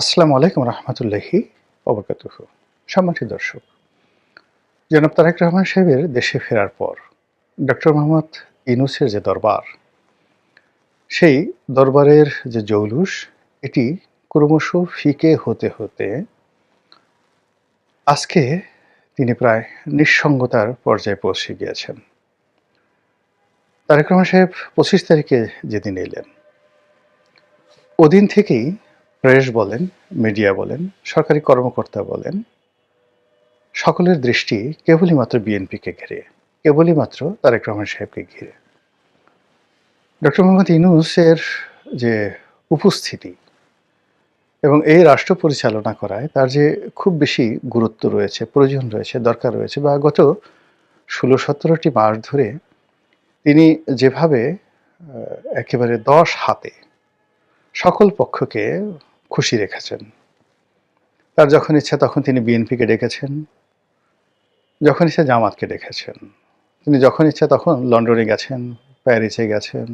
আসসালামু আলাইকুম রহমতুল্লাহি ওবরকাতুহু। সম্মানিত দর্শক, জনাব তারেক রহমান সাহেবের দেশে ফেরার পর ডক্টর মোহাম্মদ ইউনূসের যে দরবার, সেই দরবারের যে জৌলুস, এটি ক্রমশ ফিকে হতে হতে আজকে তিনি প্রায় নিঃসঙ্গতার পর্যায়ে পৌঁছে গিয়েছেন। তারেক রহমান সাহেব ২৫ তারিখে যেদিন এলেন, ওদিন থেকেই প্রেস বলেন, মিডিয়া বলেন, সরকারি কর্মকর্তা বলেন, সকলের দৃষ্টি কেবলই মাত্র বিএনপিকে ঘিরে, কেবলই মাত্র তারেক রহমান সাহেবকে ঘিরে। ডক্টর মোহাম্মদ ইউনূসের যে উপস্থিতি এবং এই রাষ্ট্র পরিচালনা করায় তার যে খুব বেশি গুরুত্ব রয়েছে, প্রয়োজন রয়েছে, দরকার রয়েছে, বা গত ১৬-১৭টি মাস ধরে তিনি যেভাবে একেবারে ১০ হাতে সকল পক্ষকে খুশি রেখেছেন। তার যখন ইচ্ছা তখন তিনি বিএনপিকে ডেকেছেন, যখন ইচ্ছা জামাতকে ডেকেছেন। তিনি যখন ইচ্ছা তখন লন্ডনে গেছেন, প্যারিসে গেছেন।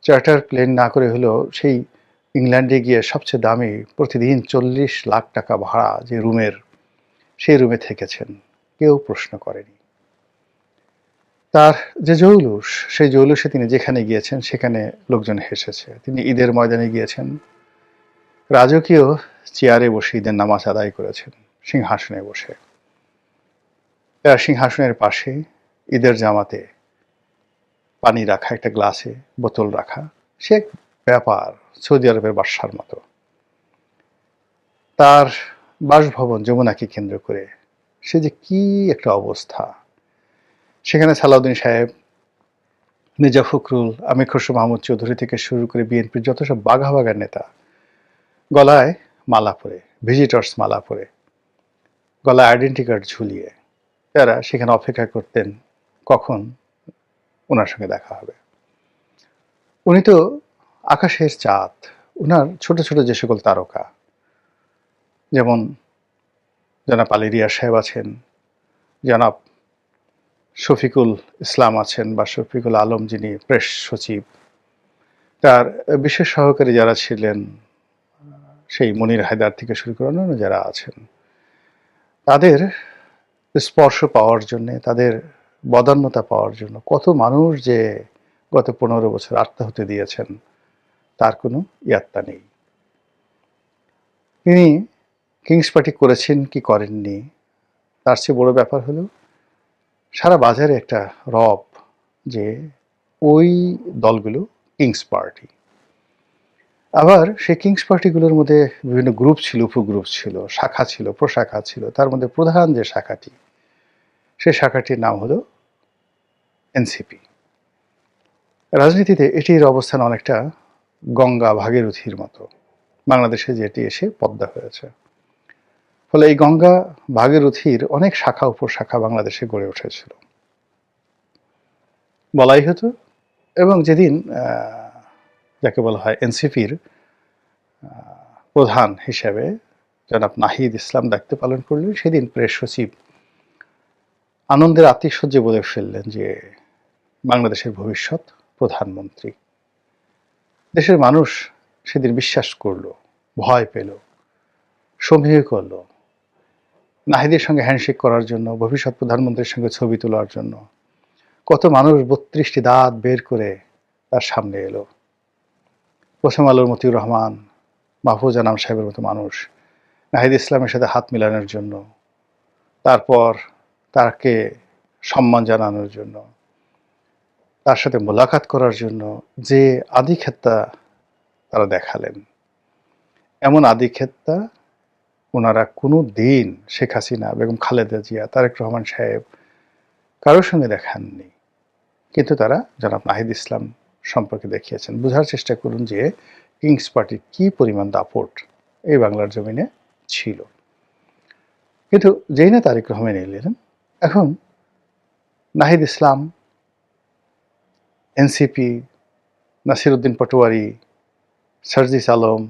চার্টার প্লেন না করে হলেও সেই ইংল্যান্ডে গিয়ে সবচেয়ে দামি প্রতিদিন ৪০ লাখ টাকা ভাড়া যে রুমের, সেই রুমে থেকেছেন। কেউ প্রশ্ন করেনি। তার যে জৌলুস, সেই জৌলুসে তিনি যেখানে গিয়েছেন সেখানে লোকজন হেসেছে। তিনি ঈদের ময়দানে গিয়েছেন, রাজকীয় চেয়ারে বসে ঈদের নামাজ আদায় করেছেন, সিংহাসনে বসে। তার সিংহাসনের পাশে ঈদের জামাতে পানি রাখা, একটা গ্লাসে বোতল রাখা, সে এক ব্যাপার, সৌদি আরবের বাদশার মতো। তার বাসভবন যমুনাকে কেন্দ্র করে সে যে কি একটা অবস্থা। সেখানে সালাউদ্দিন সাহেব, মির্জা ফখরুল, আমির খসরু মাহমুদ চৌধুরী থেকে শুরু করে বিএনপির যত সব বাঘা বাঘা নেতা, গলায় মালা পরে, ভিজিটর্স মালা পরে, গলায় আইডেন্টি কার্ড ঝুলিয়ে তারা সেখানে অপেক্ষা করতেন কখন ওনার সঙ্গে দেখা হবে। উনি তো আকাশের চাঁদ। উনার ছোট ছোট যে সকল তারকা, যেমন জনাব আলী রিয়াজ সাহেব আছেন, জনাব শফিকুল ইসলাম আছেন, বা শফিকুল আলম যিনি প্রেস সচিব, তার বিশেষ সহকারী যারা ছিলেন, সেই মনির হায়দার থেকে শুরু করে অন্যান্য যারা আছেন, তাদের স্পর্শ পাওয়ার জন্যে, তাদের বদান্যতা পাওয়ার জন্য কত মানুষ যে গত ১৫ বছর আত্মাহুতি দিয়েছেন তার কোনো ইয়াত্তা নেই। তিনি কিংস পার্টি করেছেন কি করেননি, তার চেয়ে বড় ব্যাপার হলো সারা বাজারে একটা রব যে ওই দলগুলো কিংস পার্টি। আবার সেই কিংস পার্টিগুলোর মধ্যে বিভিন্ন গ্রুপ ছিল, উপগ্রুপ ছিল, শাখা ছিল, প্রশাখা ছিল। তার মধ্যে প্রধান যে শাখাটি, সেই শাখাটির নাম হলো এনসিপি। রাজনীতিতে এটির অবস্থান অনেকটা গঙ্গা ভাগীরথীর মতো, বাংলাদেশে যেটি এসে পদ্মা হয়েছে। ফলে এই গঙ্গা ভাগীরথীর অনেক শাখা উপশাখা বাংলাদেশে গড়ে উঠেছিল বলাই হতো। এবং যেদিন যাকে বলা হয় এনসিপির প্রধান হিসেবে জনাব নাহিদ ইসলাম দায়িত্ব পালন করলেন, সেদিন প্রেস সচিব আনন্দের আতিশয্যে বলে ফেললেন যে বাংলাদেশের ভবিষ্যৎ প্রধানমন্ত্রী। দেশের মানুষ সেদিন বিশ্বাস করলো, ভয় পেল, সমীহ করলো। নাহিদের সঙ্গে হ্যান্ডশেক করার জন্য, ভবিষ্যৎ প্রধানমন্ত্রীর সঙ্গে ছবি তোলার জন্য কত মানুষ ৩২টি দাঁত বের করে তার সামনে এলো। প্রথম আলোর মতিউর রহমান, মাহফুজ আনাম সাহেবের মতো মানুষ নাহিদ ইসলামের সাথে হাত মিলানোর জন্য, তারপর তাকে সম্মান জানানোর জন্য, তার সাথে মোলাকাত করার জন্য যে আধিক্ষেত্তা তারা দেখালেন, এমন আধিক্ষেত্তা ওনারা কোনো দিন শেখ হাসিনা, বেগম খালেদা জিয়া, তারেক রহমান সাহেব কারোর সঙ্গে দেখাননি। কিন্তু তারা জনাব নাহিদ ইসলাম সম্পর্কে দেখিয়েছেন। বোঝার চেষ্টা করুন যে কিংস পার্টির কি পরিমাণ দাপট এই বাংলার জমিনে ছিল। কিন্তু যেই না তারেক রহমান এলেন, এখন নাহিদ ইসলাম, এনসিপি, নাসির উদ্দিন পাটোয়ারি, সার্জিস আলম,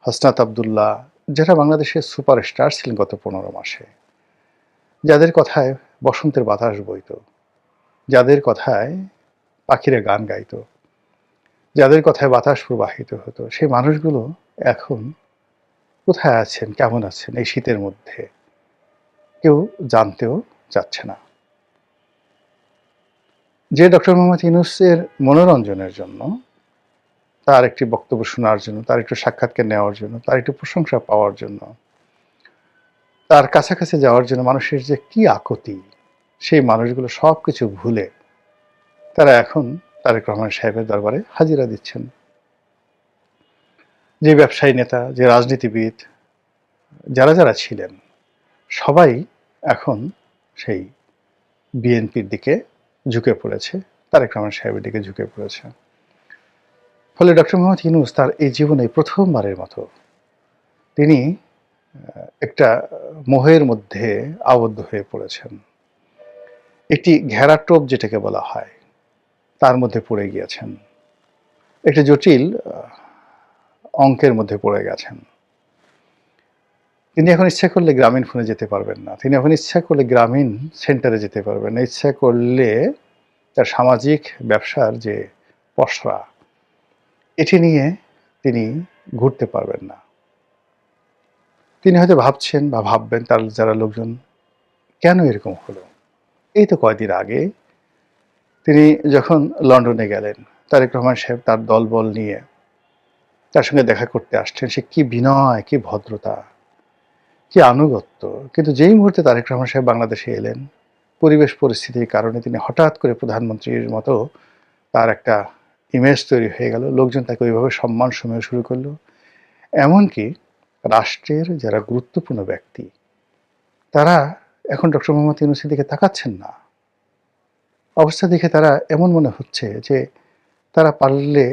হাসনাত আবদুল্লাহ, যারা বাংলাদেশের সুপারস্টার ছিলেন গত ১৫ মাসে, যাদের কথায় বসন্তের বাতাস বইত, যাদের কথায় পাখিরা গান গাইত, যাদের কথায় বাতাস প্রবাহিত হতো, সেই মানুষগুলো এখন কোথায় আছেন, কেমন আছেন এই শীতের মধ্যে কেউ জানতেও চাচ্ছে না। যে ডক্টর মোহাম্মদ ইউনূসের মনোরঞ্জনের জন্য, তার একটি বক্তব্য শোনার জন্য, তার একটু সাক্ষাৎকার নেওয়ার জন্য, তার একটু প্রশংসা পাওয়ার জন্য, তার কাছাকাছি যাওয়ার জন্য মানুষের যে কি আকুতি, সেই মানুষগুলো সবকিছু ভুলে তারা এখন তারেক রহমান সাহেবের দরবারে হাজিরা দিচ্ছেন। যে ব্যবসায়ী নেতা, যে রাজনীতিবিদ, যারা যারা ছিলেন সবাই এখন সেই বিএনপির দিকে ঝুঁকে পড়েছে, তারেক রহমান সাহেবের দিকে ঝুঁকে পড়েছে। ফলে ডক্টর মোহাম্মদ ইউনূস তার এই জীবনে প্রথমবারের মতো তিনি একটা মোহের মধ্যে আবদ্ধ হয়ে পড়েছেন। একটি ঘেরা টোপ যেটাকে বলা হয়, তার মধ্যে পড়ে গিয়েছেন। একটি জটিল অঙ্কের মধ্যে পড়ে গেছেন। তিনি এখন ইচ্ছা করলে গ্রামীণ ফোনে যেতে পারবেন না, তিনি এখন ইচ্ছা করলে গ্রামীণ সেন্টারে যেতে পারবেন না, ইচ্ছা করলে তার সামাজিক ব্যবসার যে পসরা, এটি নিয়ে তিনি ঘুরতে পারবেন না। তিনি হয়তো ভাবছেন বা ভাববেন তার যারা লোকজন, কেন এরকম হলো? এই তো কয়দিন আগে তিনি যখন লন্ডনে গেলেন, তারেক রহমান সাহেব তার দলবল নিয়ে তার সঙ্গে দেখা করতে আসছেন, সে কি বিনয়, কি ভদ্রতা, কি আনুগত্য। কিন্তু যেই মুহূর্তে তারেক রহমান সাহেব বাংলাদেশে এলেন, পরিবেশ পরিস্থিতির কারণে তিনি হঠাৎ করে প্রধানমন্ত্রীর মতো তার একটা ইমেজ তৈরি হয়ে গেল, লোকজন তাকে ওইভাবে সম্মান সময় শুরু করলো। এমনকি রাষ্ট্রের যারা গুরুত্বপূর্ণ ব্যক্তি, তারা এখন ডক্টর মোহাম্মদ ইউনূসের দিকে তাকাচ্ছেন না। অবস্থা দেখে তারা এমন মনে হচ্ছে যে তারা পারলে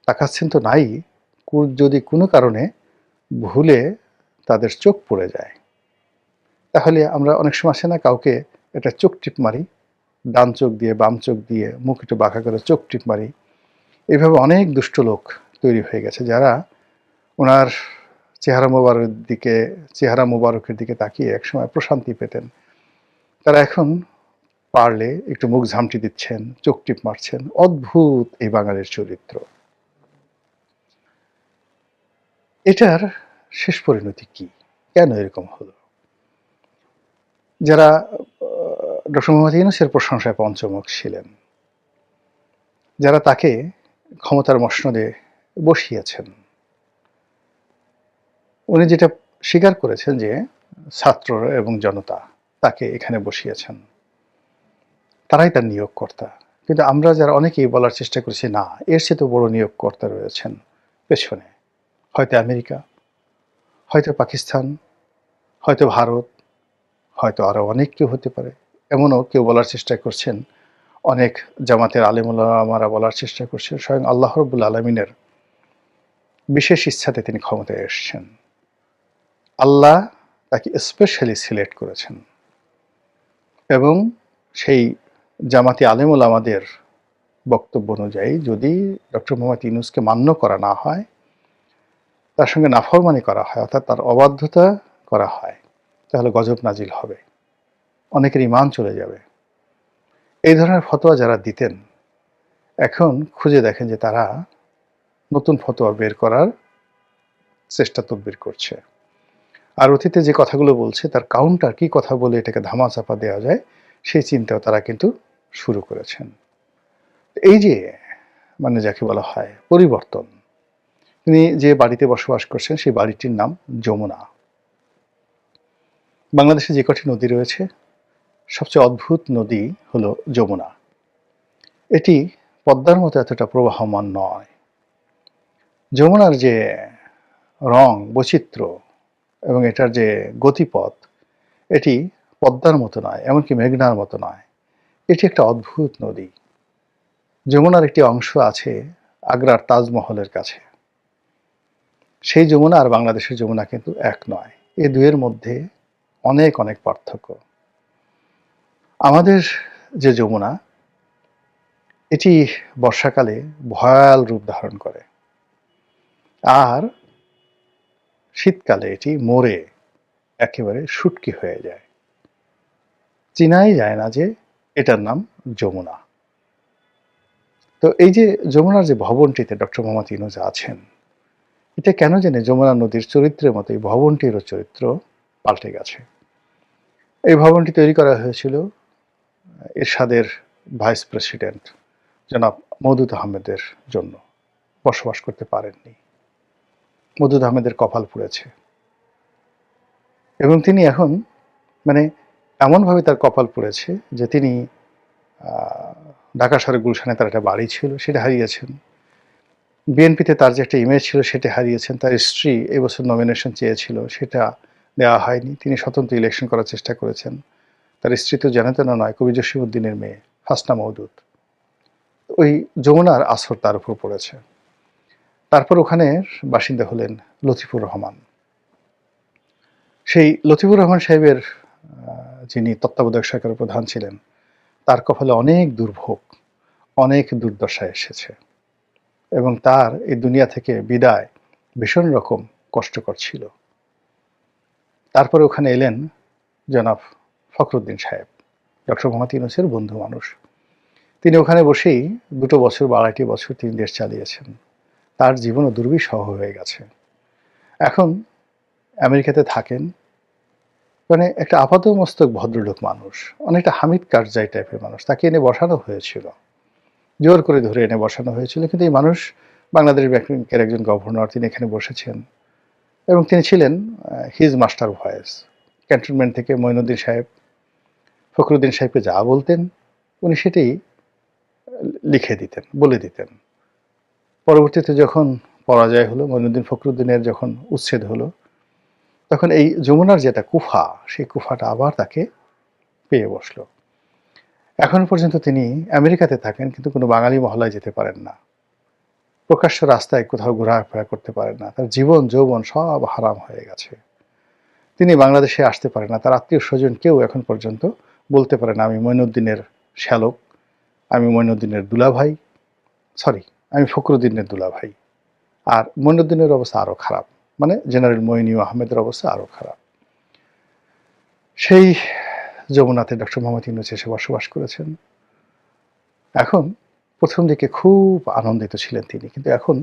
তাকাচ্ছেন তো নাই, যদি কোনো কারণে ভুলে তাদের চোখ পড়ে যায়, তাহলে আমরা অনেক সময় আসে না, কাউকে একটা চোখ টিপ মারি, ডান চোখ দিয়ে বাম চোখ দিয়ে মুখ একটু বাঁকা করে চোখ টিপ মারি। এইভাবে অনেক দুষ্ট লোক তৈরি হয়ে গেছে, যারা ওনার চেহারা মোবারকের দিকে তাকিয়ে একসময় প্রশান্তি পেতেন। তারা এখন পারলে একটু মুখ ঝামটি দিচ্ছেন, চোখ টিপ মারছেন। অদ্ভুত এই বাঙালির চরিত্র। এটার শেষ পরিণতি কি? কেন এরকম হলো? যারা ডক্টর মোহাম্মদ ইউনূসের প্রশংসায় পঞ্চমুখ ছিলেন, যারা তাকে ক্ষমতার মসনদে বসিয়েছেন, উনি যেটা স্বীকার করেছেন যে ছাত্র এবং জনতা তাকে এখানে বসিয়েছেন, তারাই তার নিয়োগকর্তা। কিন্তু আমরা যারা অনেকেই বলার চেষ্টা করছি, না, এর চেয়ে তো বড় নিয়োগকর্তা রয়েছেন পেছনে। হয়তো আমেরিকা, হয়তো পাকিস্তান, হয়তো ভারত, হয়তো আরও অনেক কেউ হতে পারে। এমনও কেউ বলার চেষ্টা করছেন, অনেক জামাতের আলেম ওলামারা বলার চেষ্টা করছেন, স্বয়ং আল্লাহ রাব্বুল আলামিনের বিশেষ ইচ্ছাতে তিনি ক্ষমতায় এসেছেন। আল্লাহ তাকে স্পেশালি সিলেক্ট করেছেন এবং সেই জামাতি আলেম ওলামাদের বক্তব্য অনুযায়ী যদি ডক্টর মোহাম্মদ ইউনূসকে মান্য করা না হয়, তার সঙ্গে নাফরমানি করা হয়, অর্থাৎ তার অবাধ্যতা করা হয়, তাহলে গজব নাজিল হবে, অনেকের ঈমান চলে যাবে। এই ধরনের ফতোয়া যারা দিতেন, এখন খুঁজে দেখেন যে তারা নতুন ফতোয়া বের করার চেষ্টা তদবির করছে। আর অতীতে যে কথাগুলো বলছে তার কাউন্টার কি কথা বলে এটাকে ধামাচাপা দেওয়া যায়, সেই চিন্তাও তারা কিন্তু শুরু করেছেন। এই যে যাকে বলা হয় পরিবর্তন, তিনি যে বাড়িতে বসবাস করছেন সেই বাড়িটির নাম যমুনা। বাংলাদেশে যে কটি নদী রয়েছে, সবচেয়ে অদ্ভুত নদী হলো যমুনা। এটি পদ্মার মতো এতটা প্রবাহমান নয়। যমুনার যে রং বৈচিত্র্য এবং এটার যে গতিপথ, এটি পদ্মার মতো নয়, এমনকি মেঘনার মতো নয়। এটি একটা অদ্ভুত নদী। যমুনার একটি অংশ আছে আগ্রার তাজমহলের কাছে। সেই যমুনা আর বাংলাদেশের যমুনা কিন্তু এক নয়, এই দুয়ের মধ্যে অনেক অনেক পার্থক্য। আমাদের যে যমুনা, এটি বর্ষাকালে ভয়াল রূপ ধারণ করে, আর শীতকালে এটি মরে একেবারে শুটকি হয়ে যায়, চিনাই যায় না যে এটার নাম যমুনা। তো এই যে যমুনার যে ভবনটিতে ডক্টর মোহাম্মদ ইউনূস আছেন, এটা কেন জানি যমুনা নদীর চরিত্রের মতো এই ভবনটিরও চরিত্র পাল্টে গেছে। এই ভবনটি তৈরি করা হয়েছিল এরশাদের ভাইস প্রেসিডেন্ট জনাব মওদুদ আহমেদের জন্য। বসবাস করতে পারেননি। মওদুদ আহমেদের কপাল পুড়েছে এবং তিনি এখন মানে এমনভাবে তার কপাল পুড়েছে যে তিনি ঢাকা শহরের গুলশানে তার একটা বাড়ি ছিল, সেটা হারিয়েছেন। বিএনপিতে তার যে একটা ইমেজ ছিল সেটা হারিয়েছেন। তার স্ত্রী এবছর নমিনেশন চেয়েছিল, সেটা দেওয়া হয়নি। তিনি স্বতন্ত্র ইলেকশন করার চেষ্টা করেছেন। তার স্ত্রী তো জানাতেনা নয়, কবি জসিমউদ্দিনের মেয়ে হাসনা মওদুদ। ওই যমুনার আসর তার উপর পড়েছে। তারপর ওখানের বাসিন্দা হলেন লতিফুর রহমান। সেই লতিফুর রহমান সাহেবের যিনি তত্ত্বাবধায়ক সরকারের প্রধান ছিলেন, তার কপালে অনেক দুর্ভোগ, অনেক দুর্দশা এসেছে এবং তার এই দুনিয়া থেকে বিদায় ভীষণ রকম কষ্টকর ছিল। তারপরে ওখানে এলেন জনাব ফখরুদ্দিন সাহেব, ডক্টর মোহাম্মদ ইউনূসের বন্ধু মানুষ। তিনি ওখানে বসেই ২ বছর বা ২.৫ বছর তিনি দেশ চালিয়েছেন। তার জীবনও দুর্বিষহ হয়ে গেছে। এখন আমেরিকাতে থাকেন, মানে একটা আপাতমস্তক ভদ্রলোক মানুষ, অনেকটা হামিদ কারজাই টাইপের মানুষ। তাকে এনে বসানো হয়েছিল, জোর করে ধরে এনে বসানো হয়েছিল, কিন্তু এই মানুষ বাংলাদেশ ব্যাংকের একজন গভর্নর, তিনি এখানে বসেছেন এবং তিনি ছিলেন হিজ মাস্টার ভয়েস। ক্যান্টনমেন্ট থেকে মঈনুদ্দিন সাহেব ফখরুদ্দিন সাহেবকে যা বলতেন উনি সেটাই লিখে দিতেন, বলে দিতেন। পরবর্তীতে যখন পরাজয় হলো, মঈনুদ্দিন ফখরুদ্দিনের যখন উচ্ছেদ হলো, তখন এই যমুনার যেটা কুফা, সেই কুফাটা আবার তাকে পেয়ে বসলো। এখনো পর্যন্ত তিনি আমেরিকাতে থাকেন, কিন্তু কোনো বাঙালি মহল্লায় যেতে পারেন না, প্রকাশ্য রাস্তায় কোথাও ঘোরাফেরা করতে পারেন না। তার জীবন যৌবন সব হারাম হয়ে গেছে। তিনি বাংলাদেশে আসতে পারেন না। তার আত্মীয় স্বজন কেউ এখন পর্যন্ত বলতে পারে না আমি মঈনুদ্দিনের শ্যালক, আমি মঈনুদ্দিনের দুলাভাই, সরি আমি ফখরুদ্দিনের দুলাভাই। আর মঈনুদ্দিনের অবস্থা আরও খারাপ, মানে জেনারেল মঈনুদ্দিন আহমেদের অবস্থা আরও খারাপ। সেই যমুনাতে ডক্টর মোহাম্মদ ইউনূস এসে বসবাস করেছেন। এখন প্রথম দিকে খুব আনন্দিত ছিলেন তিনি, কিন্তু এখন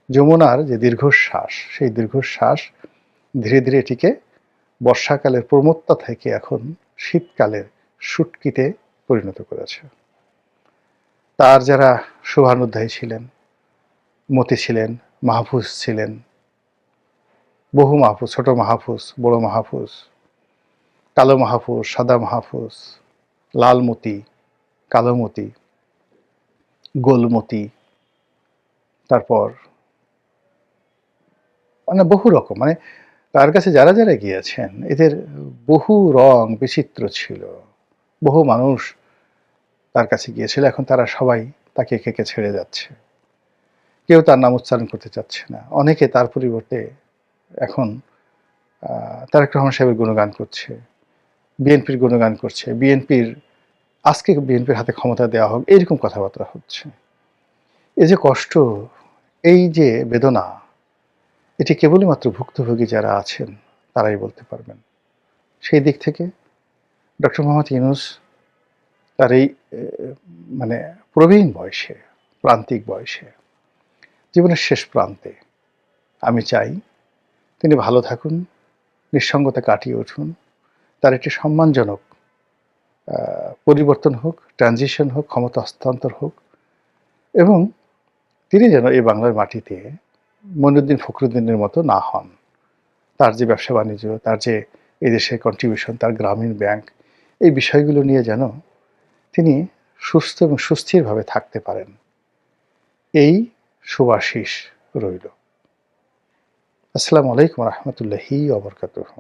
যমুনার যে দীর্ঘশ্বাস, সেই দীর্ঘশ্বাস ধীরে ধীরে এটিকে বর্ষাকালের প্রমত্তা থেকে এখন শীতকালের শুটকিতে পরিণত করেছে। তার যারা শুভানুধ্যায়ী ছিলেন, মতি ছিলেন, মাহফুজ ছিলেন, বহু মাহফুজ, ছোট মাহফুজ, বড় মাহফুজ, কালো মাহফুজ, সাদা মাহফুজ, লাল মতি, কালো মতি, গোলমতি, তারপর মানে বহু রকম, মানে তার কাছে যারা যারা গিয়েছেন এদের বহু রং বিচিত্র ছিল। বহু মানুষ তার কাছে গিয়েছিল, এখন তারা সবাই তাকে একে ছেড়ে যাচ্ছে। কেউ তার নাম উচ্চারণ করতে চাচ্ছে না। অনেকে তার পরিবর্তে এখন তারেক রহমান সাহেবের গুণগান করছে, বিএনপির গুণগান করছে, আজকে বিএনপির হাতে ক্ষমতা দেওয়া হোক, এইরকম কথাবার্তা হচ্ছে। এই যে কষ্ট, এই যে বেদনা, এটি কেবলই মাত্র ভুক্তভোগী যারা আছেন তারাই বলতে পারবেন। সেই দিক থেকে ডক্টর মোহাম্মদ ইউনূস তার এই মানে প্রবীণ বয়সে, প্রান্তিক বয়সে, জীবনের শেষ প্রান্তে আমি চাই তিনি ভালো থাকুন, নিঃসঙ্গতা কাটিয়ে উঠুন, তার একটি সম্মানজনক পরিবর্তন হোক, ট্রানজিশন হোক, ক্ষমতা হস্তান্তর হোক এবং তিনি যেন এই বাংলার মাটিতে মঈনুদ্দিন ফখরুদ্দিনের মতো না হন। তার যে ব্যবসা বাণিজ্য, তার যে এদেশে কন্ট্রিবিউশন, তার গ্রামীণ ব্যাংক, এই বিষয়গুলো নিয়ে যেন তিনি সুস্থ এবং সুস্থিরভাবে থাকতে পারেন, এই শুভাশিস রইল। আসসালামু আলাইকুম রহমতুল্লাহি ওয়া বারাকাতুহু।